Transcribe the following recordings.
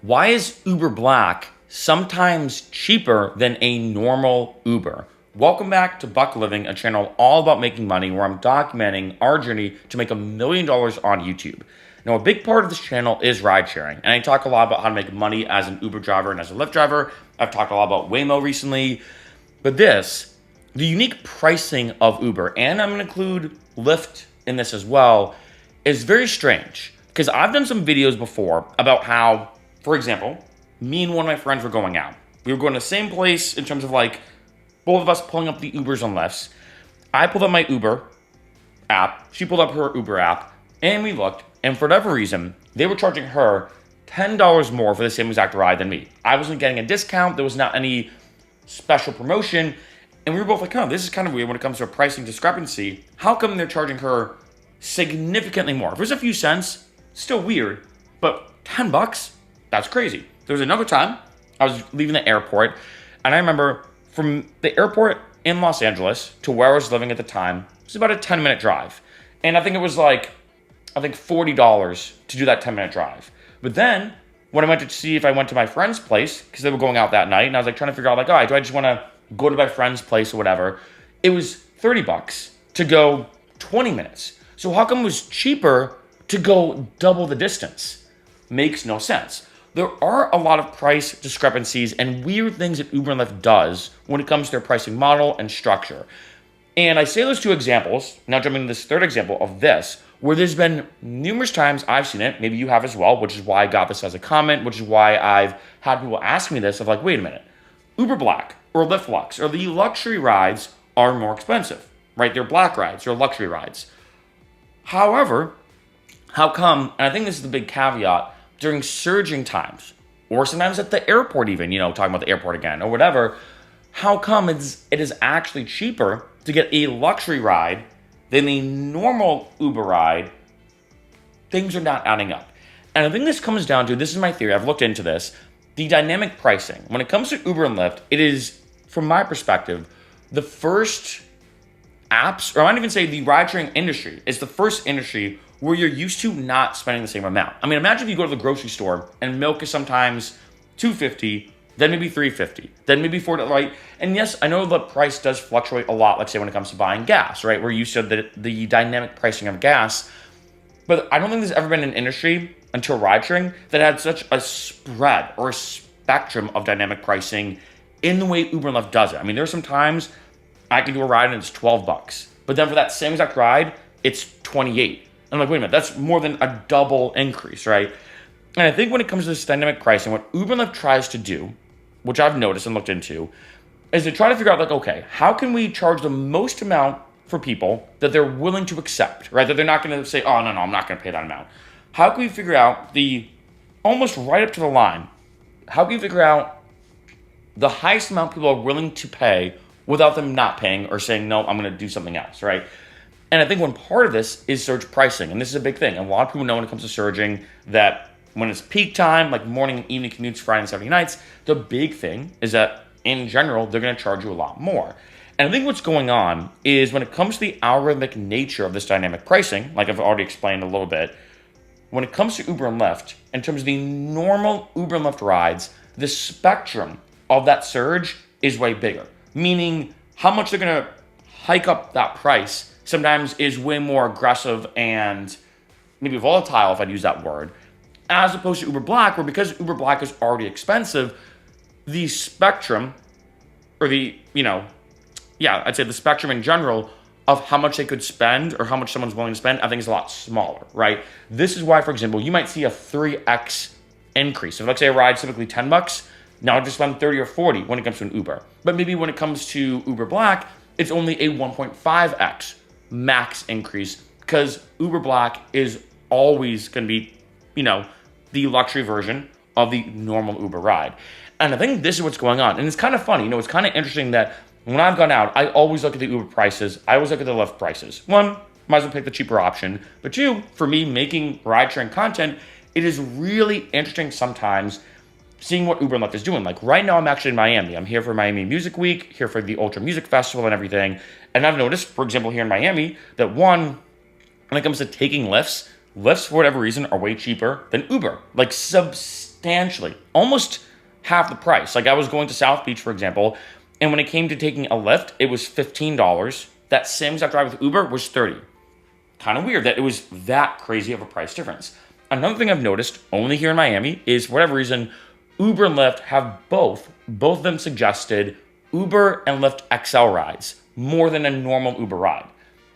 Why is Uber Black sometimes cheaper than a normal Uber? Welcome back to Buck Living, a channel all about making money where I'm documenting our journey to make $1,000,000 on YouTube. Now, a big part of this channel is ride sharing, and I talk a lot about how to make money as an Uber driver and as a Lyft driver. I've talked a lot about Waymo recently, but the unique pricing of Uber, and I'm going to include Lyft in this as well, is very strange because I've done some videos before about how, for example, me and one of my friends were going out. We were going to the same place in terms of like both of us pulling up the Ubers and Lyfts. I pulled up my Uber app. She pulled up her Uber app, and we looked. And for whatever reason, they were charging her $10 more for the same exact ride than me. I wasn't getting a discount. There was not any special promotion. And we were both like, oh, this is kind of weird when it comes to a pricing discrepancy. How come they're charging her significantly more? If there's a few cents, still weird, but $10? That's crazy. There was another time I was leaving the airport, and I remember from the airport in Los Angeles to where I was living at the time, it was about a 10-minute drive. And I think it was $40 to do that 10-minute drive. But then when I went to see if I went to my friend's place, because they were going out that night, and I was like trying to figure out like, all right, do I just want to go to my friend's place or whatever? It was $30 to go 20 minutes. So how come it was cheaper to go double the distance? Makes no sense. There are a lot of price discrepancies and weird things that Uber and Lyft does when it comes to their pricing model and structure. And I say those two examples, now jumping to this third example of this, where there's been numerous times I've seen it, maybe you have as well, which is why I got this as a comment, which is why I've had people ask me this of like, wait a minute, Uber Black or Lyft Lux or the luxury rides are more expensive, right? They're black rides, they're luxury rides. However, how come, and I think this is the big caveat, during surging times, or sometimes at the airport even, talking about the airport again, or whatever, how come it is actually cheaper to get a luxury ride than a normal Uber ride? Things are not adding up. And I think this comes down to, this is my theory, I've looked into this, the dynamic pricing. When it comes to Uber and Lyft, it is, from my perspective, the first apps, or I might even say the ride-sharing industry, is the first industry where you're used to not spending the same amount. I mean, imagine if you go to the grocery store and milk is sometimes $2.50, then maybe $3.50, then maybe $4, right? And yes, I know the price does fluctuate a lot, let's say when it comes to buying gas, right? We're used to the dynamic pricing of gas. But I don't think there's ever been an industry until ride-sharing that had such a spread or a spectrum of dynamic pricing in the way Uber and Lyft does it. I mean, there's some times I can do a ride and it's $12, but then for that same exact ride, it's $28. I'm like, wait a minute, that's more than a double increase, right? And I think when it comes to this dynamic pricing, what Uber and Lyft tries to do, which I've noticed and looked into, is to try to figure out like, okay, how can we charge the most amount for people that they're willing to accept, right? That they're not going to say, oh, no, I'm not going to pay that amount. How can we figure out almost right up to the line, how can we figure out the highest amount people are willing to pay without them not paying or saying, no, I'm going to do something else, right? And I think one part of this is surge pricing. And this is a big thing. And a lot of people know when it comes to surging that when it's peak time, like morning and evening commutes, Friday and Saturday nights, the big thing is that in general, they're going to charge you a lot more. And I think what's going on is when it comes to the algorithmic nature of this dynamic pricing, like I've already explained a little bit, when it comes to Uber and Lyft, in terms of the normal Uber and Lyft rides, the spectrum of that surge is way bigger. Meaning how much they're going to hike up that price sometimes is way more aggressive and maybe volatile, if I'd use that word, as opposed to Uber Black, where because Uber Black is already expensive, the spectrum, or I'd say the spectrum in general of how much they could spend or how much someone's willing to spend, I think is a lot smaller, right? This is why, for example, you might see a 3x increase. So let's say a ride's typically $10, now I just spend 30 or 40 when it comes to an Uber. But maybe when it comes to Uber Black, it's only a 1.5x max increase because Uber Black is always going to be, the luxury version of the normal Uber ride. And I think this is what's going on. And it's kind of funny, it's kind of interesting that when I've gone out, I always look at the Uber prices. I always look at the Lyft prices. One, might as well pick the cheaper option. But two, for me making ride sharing content, it is really interesting sometimes seeing what Uber and Lyft is doing. Like right now, I'm actually in Miami. I'm here for Miami Music Week, here for the Ultra Music Festival and everything. And I've noticed, for example, here in Miami, that one, when it comes to taking Lyfts, for whatever reason, are way cheaper than Uber. Like substantially substantially, almost half the price. Like I was going to South Beach, for example, and when it came to taking a Lyft, it was $15. That same exact ride with Uber was $30. Kind of weird that it was that crazy of a price difference. Another thing I've noticed only here in Miami is, for whatever reason, Uber and Lyft have both of them suggested Uber and Lyft XL rides more than a normal Uber ride.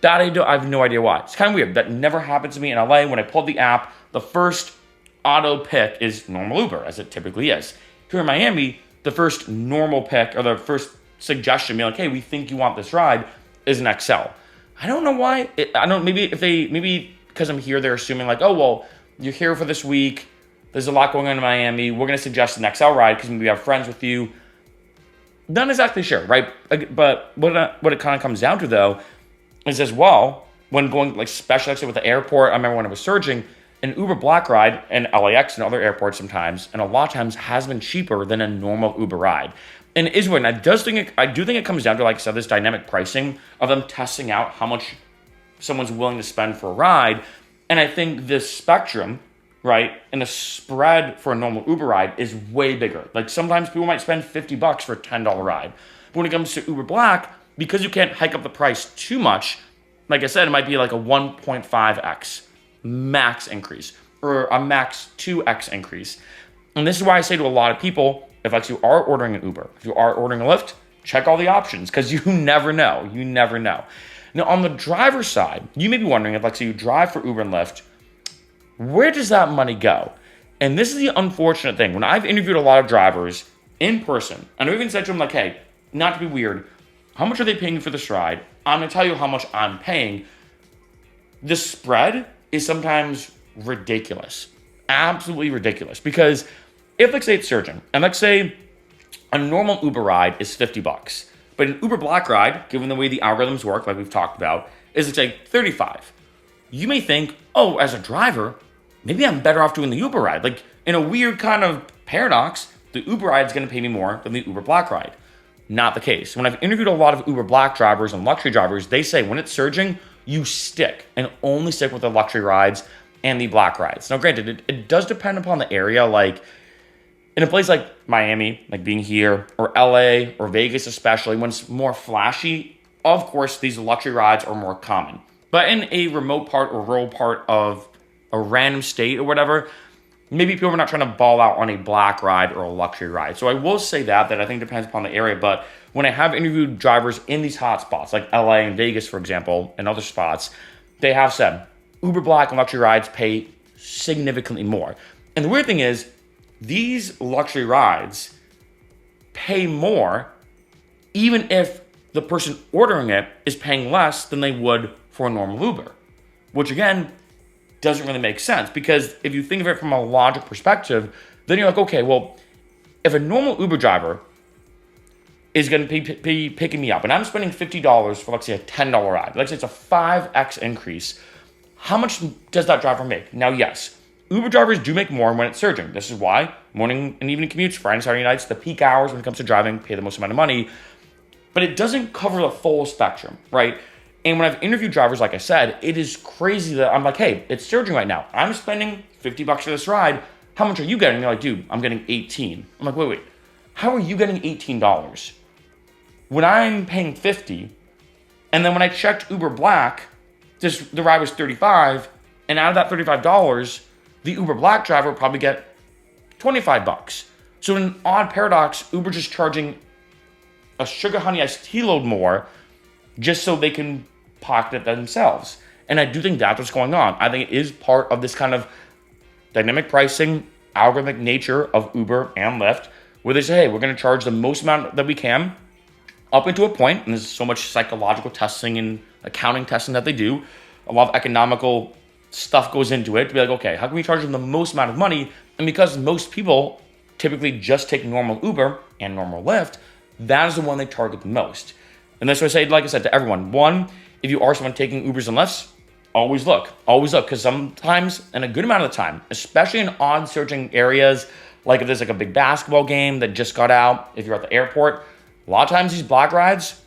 That I have no idea why. It's kind of weird. That never happened to me in LA. When I pulled the app, the first auto pick is normal Uber, as it typically is. Here in Miami, the first normal pick or the first suggestion being like, hey, we think you want this ride is an XL. I don't know why. Maybe because I'm here, they're assuming like, oh, well, you're here for this week. There's a lot going on in Miami. We're going to suggest an XL ride because we have friends with you. Not exactly sure, right? But what it kind of comes down to, though, is as well, when going, like, especially with the airport, I remember when it was surging, an Uber Black ride in LAX and other airports sometimes, and a lot of times has been cheaper than a normal Uber ride. And it is weird. And I do think it comes down to, like I said, this dynamic pricing of them testing out how much someone's willing to spend for a ride. And I think this spectrum, right, and the spread for a normal Uber ride is way bigger. Like sometimes people might spend $50 for a $10 ride. But when it comes to Uber Black, because you can't hike up the price too much, like I said, it might be like a 1.5x max increase or a max 2x increase. And this is why I say to a lot of people, if like you are ordering an Uber, if you are ordering a Lyft, check all the options because you never know. You never know. Now, on the driver's side, you may be wondering if like so you drive for Uber and Lyft, where does that money go? And this is the unfortunate thing. When I've interviewed a lot of drivers in person, and I've even said to them like, hey, not to be weird, how much are they paying for this ride? I'm going to tell you how much I'm paying. The spread is sometimes ridiculous. Absolutely ridiculous. Because if, like, say it's surging, and let's say a normal Uber ride is $50, but an Uber Black ride, given the way the algorithms work, like we've talked about, is, let's say, $35. You may think, oh, as a driver, maybe I'm better off doing the Uber ride. Like, in a weird kind of paradox, the Uber ride is going to pay me more than the Uber Black ride. Not the case. When I've interviewed a lot of Uber Black drivers and luxury drivers, they say when it's surging, you stick and only stick with the luxury rides and the Black rides. Now, granted, it does depend upon the area. Like in a place like Miami, like being here, or LA, or Vegas especially, when it's more flashy, of course, these luxury rides are more common. But in a remote part or rural part of a random state or whatever, maybe people are not trying to ball out on a Black ride or a luxury ride. So I will say that I think depends upon the area. But when I have interviewed drivers in these hot spots, like LA and Vegas, for example, and other spots, they have said Uber Black and luxury rides pay significantly more. And the weird thing is, these luxury rides pay more even if the person ordering it is paying less than they would for a normal Uber, which again, doesn't really make sense because if you think of it from a logic perspective, then you're like, okay, well, if a normal Uber driver is going to be picking me up and I'm spending $50 for, let's say, a $10 ride, let's say it's a 5x increase, how much does that driver make? Now, yes, Uber drivers do make more when it's surging. This is why morning and evening commutes, Friday and Saturday nights, the peak hours when it comes to driving, pay the most amount of money, but it doesn't cover the full spectrum, right? And when I've interviewed drivers, like I said, it is crazy that I'm like, hey, it's surging right now. I'm spending $50 for this ride. How much are you getting? They're like, dude, I'm getting $18. I'm like, wait. How are you getting $18 when I'm paying $50? And then when I checked Uber Black, the ride was $35. And out of that $35, the Uber Black driver would probably get $25. So in an odd paradox, Uber just charging a sugar honey iced tea load more just so they can pocket it themselves. And I do think that's what's going on. I think it is part of this kind of dynamic pricing, algorithmic nature of Uber and Lyft, where they say, hey, we're going to charge the most amount that we can up into a point, and there's so much psychological testing and accounting testing that they do. A lot of economical stuff goes into it to be like, okay, how can we charge them the most amount of money? And because most people typically just take normal Uber and normal Lyft, that is the one they target the most. And that's why I say, like I said to everyone, one, if you are someone taking Ubers and Lyfts, always look, because sometimes, and a good amount of the time, especially in odd surging areas, like if there's like a big basketball game that just got out, if you're at the airport, a lot of times these Black rides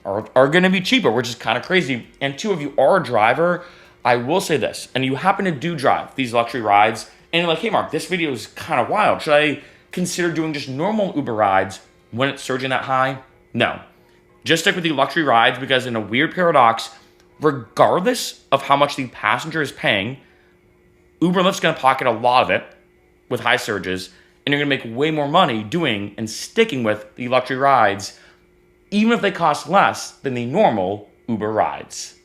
are going to be cheaper, which is kind of crazy. And two, if you are a driver, I will say this, and you happen to do drive these luxury rides And you're like, hey, Mark, this video is kind of wild. Should I consider doing just normal Uber rides when it's surging that high? No. Just stick with the luxury rides because in a weird paradox, regardless of how much the passenger is paying, Uber and Lyft's going to pocket a lot of it with high surges, and you're going to make way more money doing and sticking with the luxury rides, even if they cost less than the normal Uber rides.